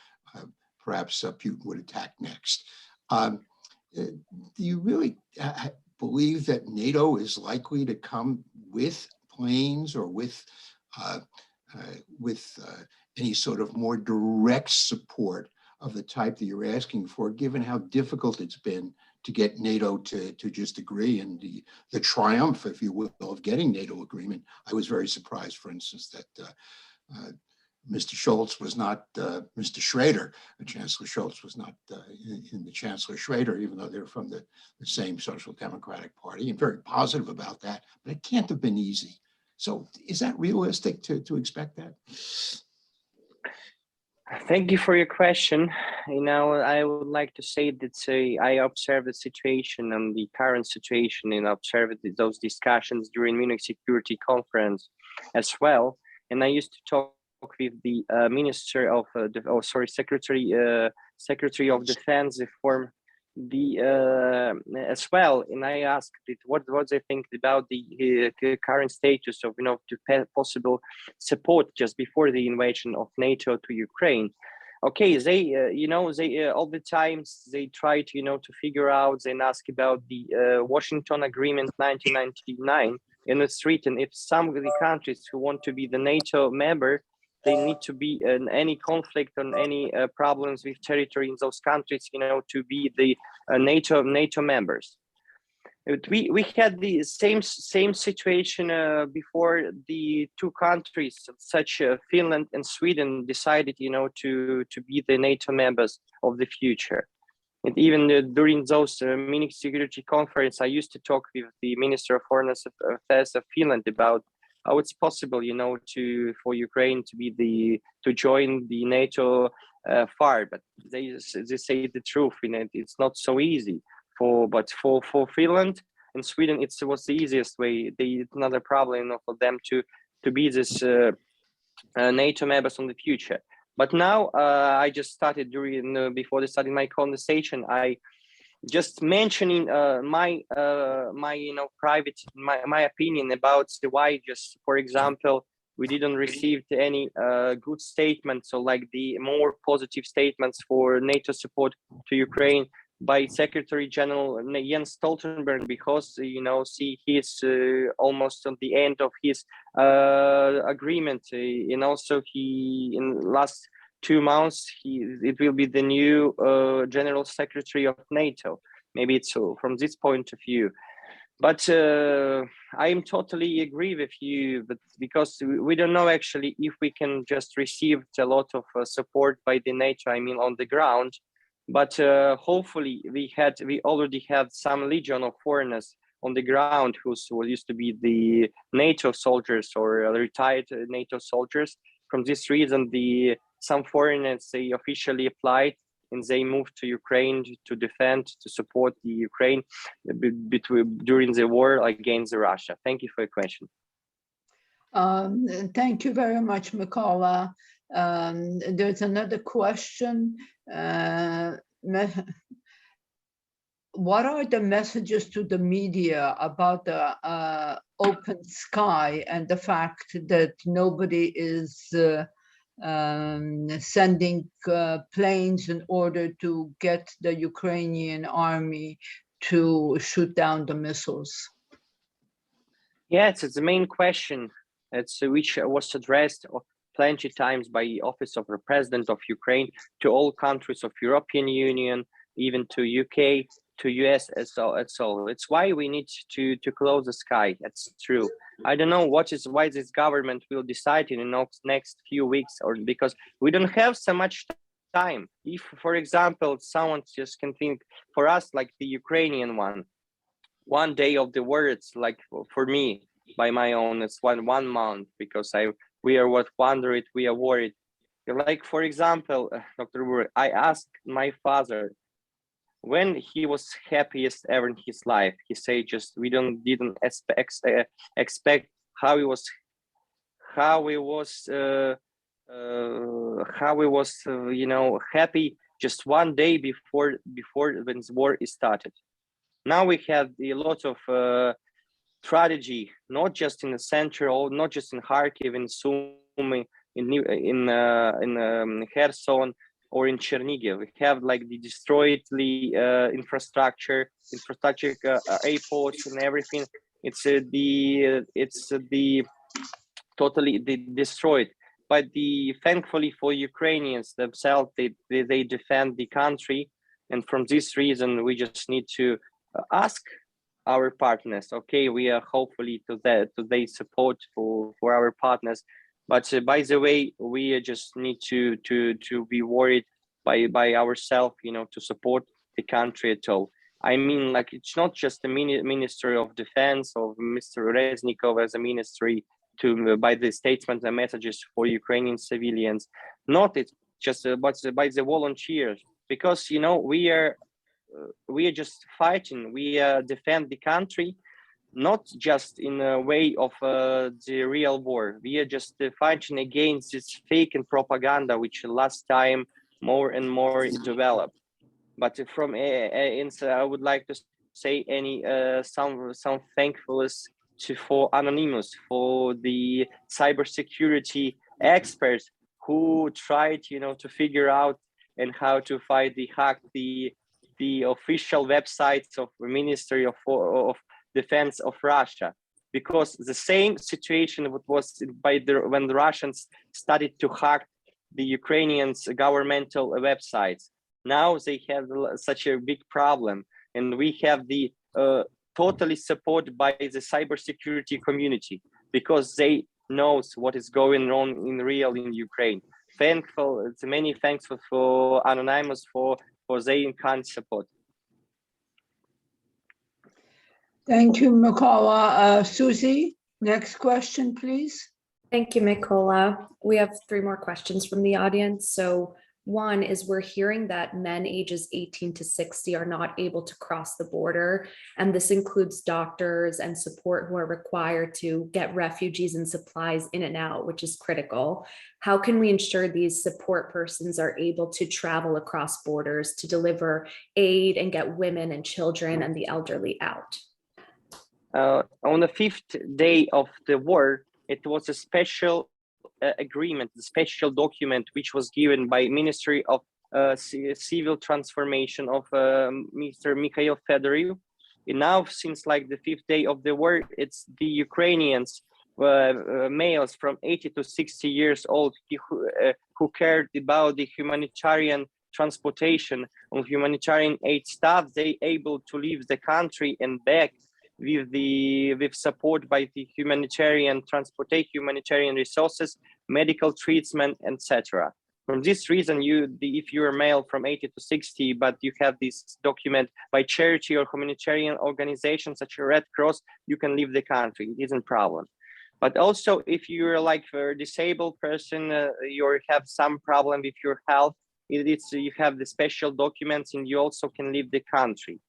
perhaps Putin would attack next. Do you really believe that NATO is likely to come with planes or with any sort of more direct support of the type that you're asking for, given how difficult it's been to get NATO to just agree, and the triumph, if you will, of getting NATO agreement? I was very surprised, for instance, that Mr. Scholz was not Mr. Schrader. Chancellor Scholz was not in the Chancellor Schrader, even though they're from the same Social Democratic Party, and very positive about that. But it can't have been easy. So is that realistic to expect that? Thank you for your question. I would like to say that I observed the situation and the current situation, and observed those discussions during Munich Security Conference as well. And I used to talk with the Minister of Secretary of Defense, as well, and I asked what they think about the current status of possible support just before the invasion of NATO to Ukraine. Okay, they all the times they try to figure out and ask about the Washington Agreement 1999, and it's written if some of the countries who want to be the NATO member, they need to be in any conflict on any problems with territory in those countries, to be the NATO members. we had the same situation before the two countries, such Finland and Sweden, decided, to be the NATO members of the future. And even during those Munich Security Conference, I used to talk with the Minister of Foreign Affairs of Finland about how it's possible, for Ukraine to join the NATO FAR. But they say the truth, it's not so easy. But for Finland and Sweden, it was the easiest way. It's not a problem for them to be this NATO members in the future. But now I just started before starting my conversation, I just mentioning my opinion about why, just for example, we didn't receive any good statements, or like the more positive statements for NATO support to Ukraine by Secretary General Jens Stoltenberg, because he's almost on the end of his agreement, and also he in last 2 months it will be the new General Secretary of NATO. Maybe it's from this point of view. But I am totally agree with you, but because we don't know actually if we can just receive a lot of support by the NATO, on the ground. But hopefully we already had some legion of foreigners on the ground who used to be the NATO soldiers or retired NATO soldiers. From this reason, some foreigners, they officially applied and they moved to Ukraine to defend, to support the Ukraine during the war against Russia. Thank you for your question. Thank you very much, Mykola. There's another question. What are the messages to the media about the open sky and the fact that nobody is sending planes in order to get the Ukrainian army to shoot down the missiles? Yes, it's the main question. Which was addressed plenty times by the Office of the President of Ukraine to all countries of European Union, even to UK, to US as well. It's why we need to close the sky. That's true. I don't know why this government will decide in the next few weeks, or because we don't have so much time. If, for example, someone just can think for us, like the Ukrainian one day of the war, it's like for me, by my own, it's one month, because we are wondering, we are worried. Like, for example, Dr. Burak, I asked my father when he was happiest ever in his life. He said, just we didn't expect how he was happy just one day before when the war is started. Now we have a lot of tragedy, not just in the center, or not just in Kharkiv, in Sumy, in Kherson, or in Chernihiv. We have like the destroyed infrastructure, airports and everything. It's totally destroyed. But thankfully for Ukrainians themselves, they defend the country, and from this reason we just need to ask our partners. Okay, we are hopefully to their support for our partners. But by the way, we just need to be worried by ourselves, to support the country at all. Like, it's not just the Ministry of Defense or Mr. Reznikov as a ministry by the statements and messages for Ukrainian civilians. Not it's just but by the volunteers, because we are just fighting. We defend the country, not just in a way of the real war. We are just fighting against this fake and propaganda, which last time more and more developed. But from I would like to say some thankfulness for Alumnus, for the cybersecurity experts who tried to figure out and how to fight hack the official websites of the Ministry of Defense of Russia, because the same situation was when the Russians started to hack the Ukrainians' governmental websites. Now they have such a big problem, and we have the totally supported by the cybersecurity community, because they knows what is going on in real in Ukraine. It's many thanks for Anonymous for their kind support. Thank you, Mykola. Susie, next question, please. Thank you, Mykola. We have 3 more questions from the audience. So one is, we're hearing that men ages 18 to 60 are not able to cross the border, and this includes doctors and support who are required to get refugees and supplies in and out, which is critical. How can we ensure these support persons are able to travel across borders to deliver aid and get women and children and the elderly out? On the 5th day of the war, it was a special agreement, a special document, which was given by Ministry of Civil Transformation of Mr. Mikhail Fedorov. And now, since like the 5th day of the war, it's the Ukrainians, males from 80 to 60 years old, who cared about the humanitarian transportation of humanitarian aid staff. They able to leave the country and back with support by the humanitarian transportation, humanitarian resources, medical treatment, etc. For this reason, if you're a male from 80 to 60, but you have this document by charity or humanitarian organization such as Red Cross, you can leave the country. It isn't a problem. But also, if you're like a disabled person, you have some problem with your health, you have the special documents and you also can leave the country.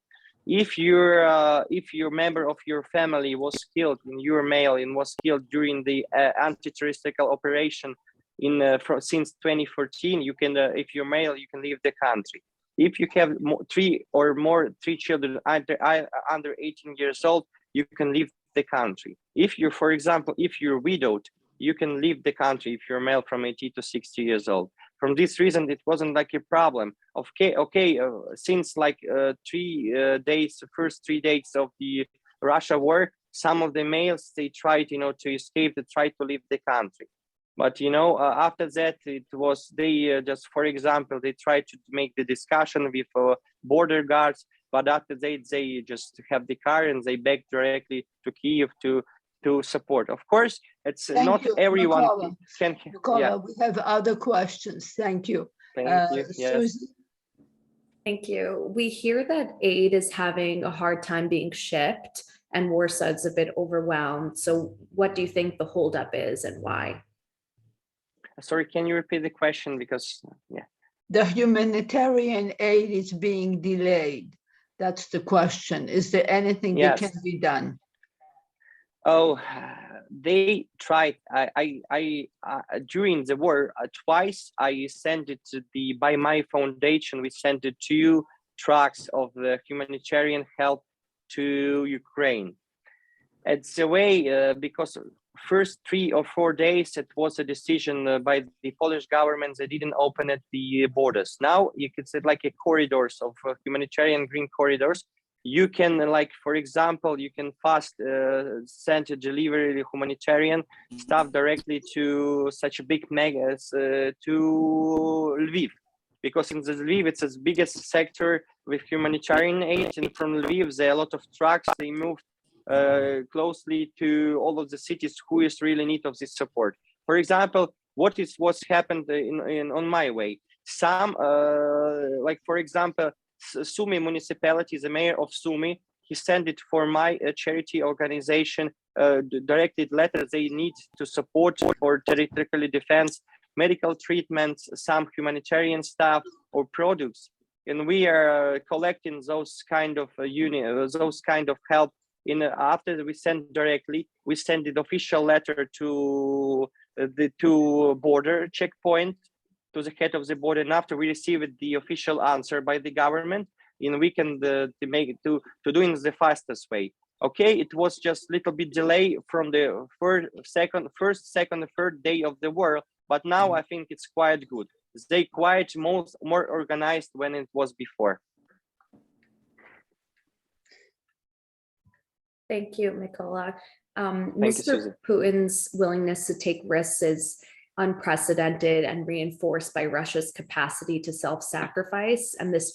If your member of your family was killed, and you're male and was killed during the anti-terroristical operation since 2014, you can, if you're male, you can leave the country. If you have 3 children under 18 years old, you can leave the country. If you're, for example, if you're widowed, you can leave the country if you're male from 80 to 60 years old. From this reason, it wasn't like a problem. Since like 3 days, the first 3 days of the Russia war, some of the males, they tried, to escape, they tried to leave the country. But, after that, it was, they just, for example, they tried to make the discussion with border guards, but after that, they just have the car and they back directly to Kyiv to support. Of course, it's not everyone can. Mykola, we have other questions. Thank you. Thank you. Yes. Susie? Thank you. We hear that aid is having a hard time being shipped and Warsaw's a bit overwhelmed. So what do you think the holdup is and why? Sorry, can you repeat the question? Because, The humanitarian aid is being delayed. That's the question. Is there anything that can be done? Oh, they tried. During the war, twice I sent it by my foundation. We sent it 2 trucks of the humanitarian help to Ukraine. It's a way because first 3 or 4 days it was a decision by the Polish government. They didn't open the borders. Now you could say like a corridors of humanitarian green corridors. You can, like, for example, you can fast send a delivery humanitarian stuff directly to such a big megas to Lviv, because in the Lviv it's the biggest sector with humanitarian aid, and from Lviv there are a lot of trucks. They moved closely to all of the cities who is really in need of this support. For example, what's happened on my way. Some like, for example, Sumy municipality, the mayor of Sumy, he sent it for my charity organization, directed letter they need to support for territorial defense, medical treatments, some humanitarian stuff or products. And we are collecting those kind of help. After we send directly, we send the official letter to the border checkpoint, to the head of the border, and after we receive the official answer by the government, and we can make it to doing the fastest way. Okay, it was just a little bit delay from the first, second, third day of the war, but now I think it's quite good. They quite more organized when it was before. Thank you, Mykola. Mr. Putin's willingness to take risks is unprecedented and reinforced by Russia's capacity to self-sacrifice, and this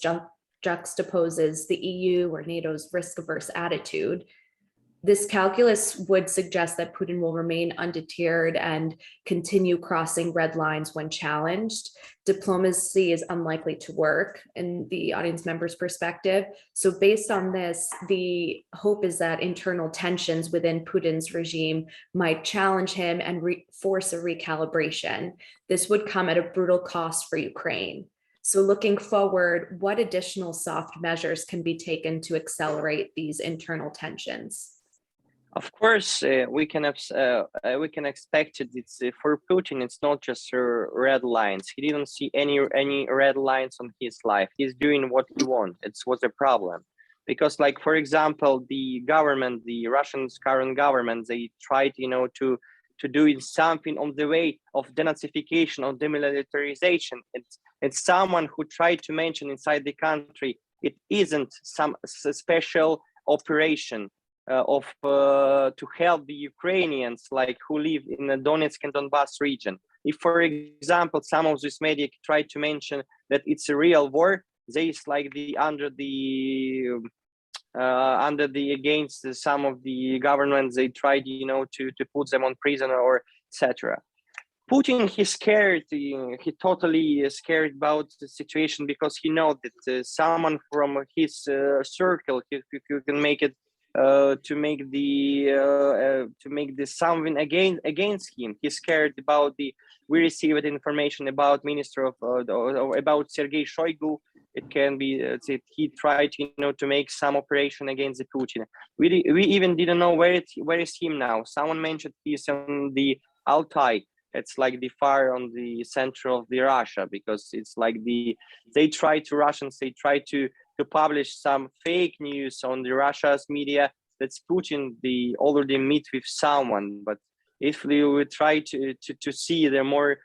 juxtaposes the EU or NATO's risk-averse attitude. This calculus would suggest that Putin will remain undeterred and continue crossing red lines when challenged. Diplomacy is unlikely to work in the audience member's perspective. So based on this, the hope is that internal tensions within Putin's regime might challenge him and force a recalibration. This would come at a brutal cost for Ukraine. So looking forward, what additional soft measures can be taken to accelerate these internal tensions? Of course, we can expect it. It's for Putin. It's not just red lines. He didn't see any red lines on his life. He's doing what he wants. It's what's the problem, because, like, for example, the government, the Russian's current government, they tried, to do something on the way of denazification, of demilitarization. It's someone who tried to mention inside the country it isn't some special operation. To help the Ukrainians, like, who live in the Donetsk and Donbass region. If, for example, some of this media try to mention that it's a real war, they is like against some of the governments, they tried, to put them on prison or etc. Putin, he's scared. He totally scared about the situation because he knows that someone from his circle he can make it. To make this something against him. He's scared about we received information about Minister of about Sergei Shoigu. It can be that he tried, to make some operation against the Putin. We even didn't know where is him now. Someone mentioned he's on the Altai. It's like the far on the center of the Russia, because it's like they try to publish some fake news on the Russia's media that's Putin already meet with someone. But if we would try to see them more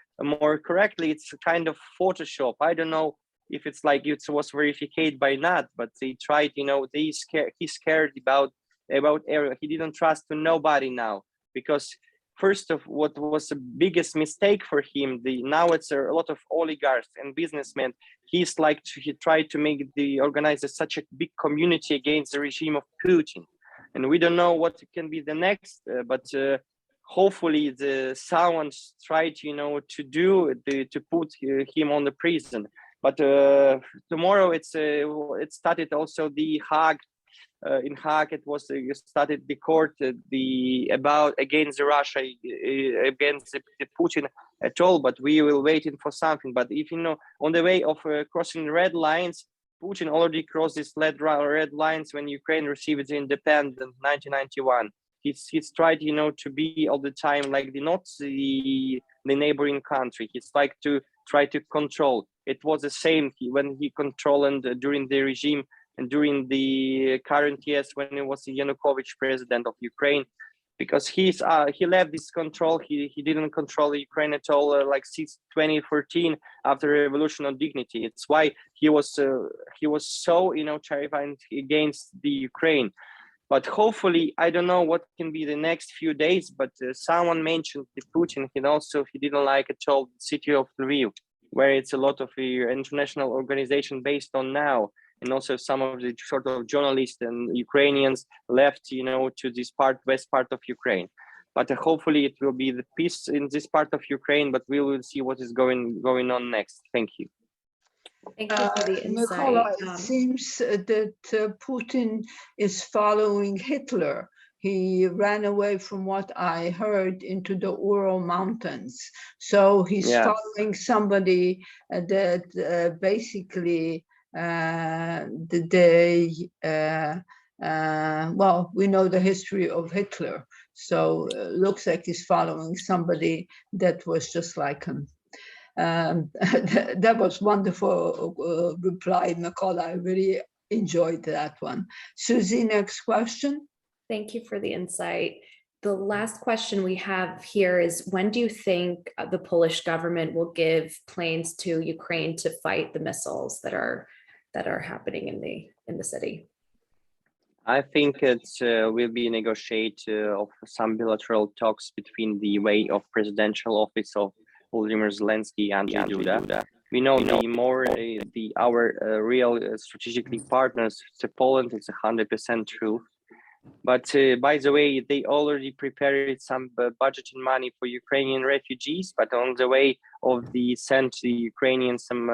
correctly, it's a kind of Photoshop. I don't know if it's like it was verified by not, but they tried, he's scared about everything. He didn't trust to nobody now, because first of what was the biggest mistake for him, now it's a lot of oligarchs and businessmen. He tried to organize such a big community against the regime of Putin, and we don't know what can be the next. But hopefully, someone tried, to put him on the prison. But tomorrow it started also the Hague. In Hague, it was started the court against Russia, against the Putin at all. But we will waiting for something. But if on the way of crossing red lines, Putin already crossed these red lines when Ukraine received its independence in 1991. He's tried, to be all the time like not the neighboring country. He's like to try to control. It was the same when he controlled during the regime. And during the current years when he was Yanukovych president of Ukraine, because he left this control, he didn't control Ukraine at all since 2014 after the Revolution of Dignity. It's why he was so terrifying against the Ukraine. But hopefully, I don't know what can be the next few days. But someone mentioned the Putin. He didn't like at all the city of Lviv, where it's a lot of international organization based on now. And also some of the sort of journalists and Ukrainians left, to this west part of Ukraine. But hopefully it will be the peace in this part of Ukraine, but we will see what is going on next. Thank you. Thank you for the insight. Mykola, it seems that Putin is following Hitler. He ran away, from what I heard, into the Ural Mountains. So he's following somebody that basically we know the history of Hitler, so looks like he's following somebody that was just like him. That was wonderful reply, Mykola. I really enjoyed that one. Susie, next question. Thank you for the insight. The last question we have here is, when do you think the Polish government will give planes to Ukraine to fight the missiles that are happening in the city? I think it will be negotiated of some bilateral talks between the way of presidential office of Volodymyr Zelensky and Duda. We know the more our real strategically partners to Poland, it's 100% true. But by the way, they already prepared some budgeting money for Ukrainian refugees, but on the way of the send to Ukrainians some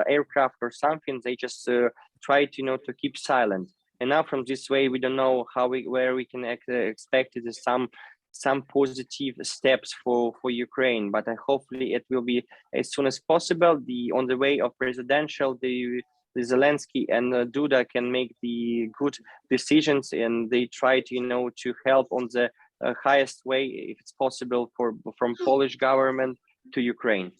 aircraft or something, they just try to to keep silent. And now from this way, we don't know where we can expect some positive steps for Ukraine. But hopefully it will be as soon as possible. On the way of presidential, the Zelensky and Duda can make the good decisions, and they try to to help on the highest way, if it's possible, from Polish government to Ukraine.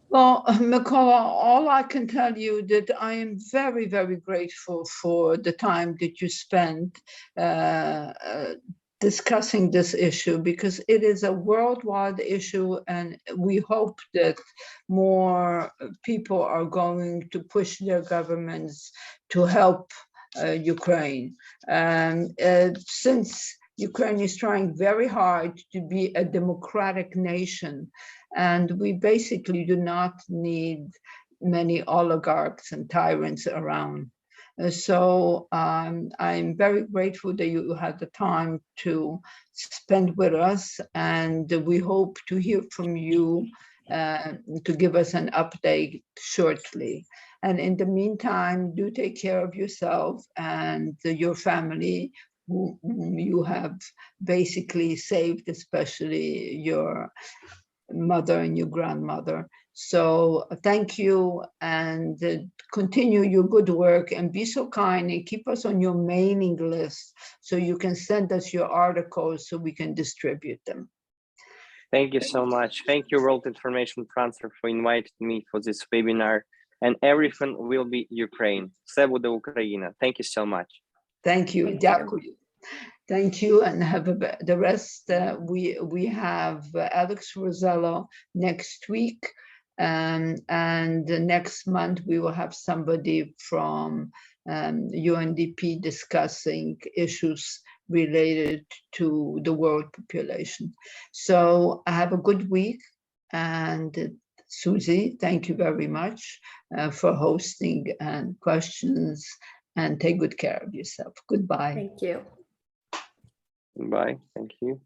Well, Mykola, all I can tell you that I am very, very grateful for the time that you spent discussing this issue, because it is a worldwide issue, and we hope that more people are going to push their governments to help Ukraine. And since Ukraine is trying very hard to be a democratic nation, and we basically do not need many oligarchs and tyrants around. So I'm very grateful that you had the time to spend with us, and we hope to hear from you to give us an update shortly. And in the meantime, do take care of yourself and your family, whom you have basically saved, especially your mother and your grandmother. So thank you, and continue your good work, and be so kind and keep us on your mailing list so you can send us your articles so we can distribute them. Thank you so much. Thank you, World Information Transfer, for inviting me for this webinar, and everything will be Ukraine. Все буде Україна. Thank you so much. Thank you. Дякую. Thank you, and have the rest. We have Alex Rosello next week, and next month we will have somebody from UNDP discussing issues related to the world population. So have a good week, and Susie, thank you very much for hosting and questions, and take good care of yourself. Goodbye. Thank you. Bye. Thank you.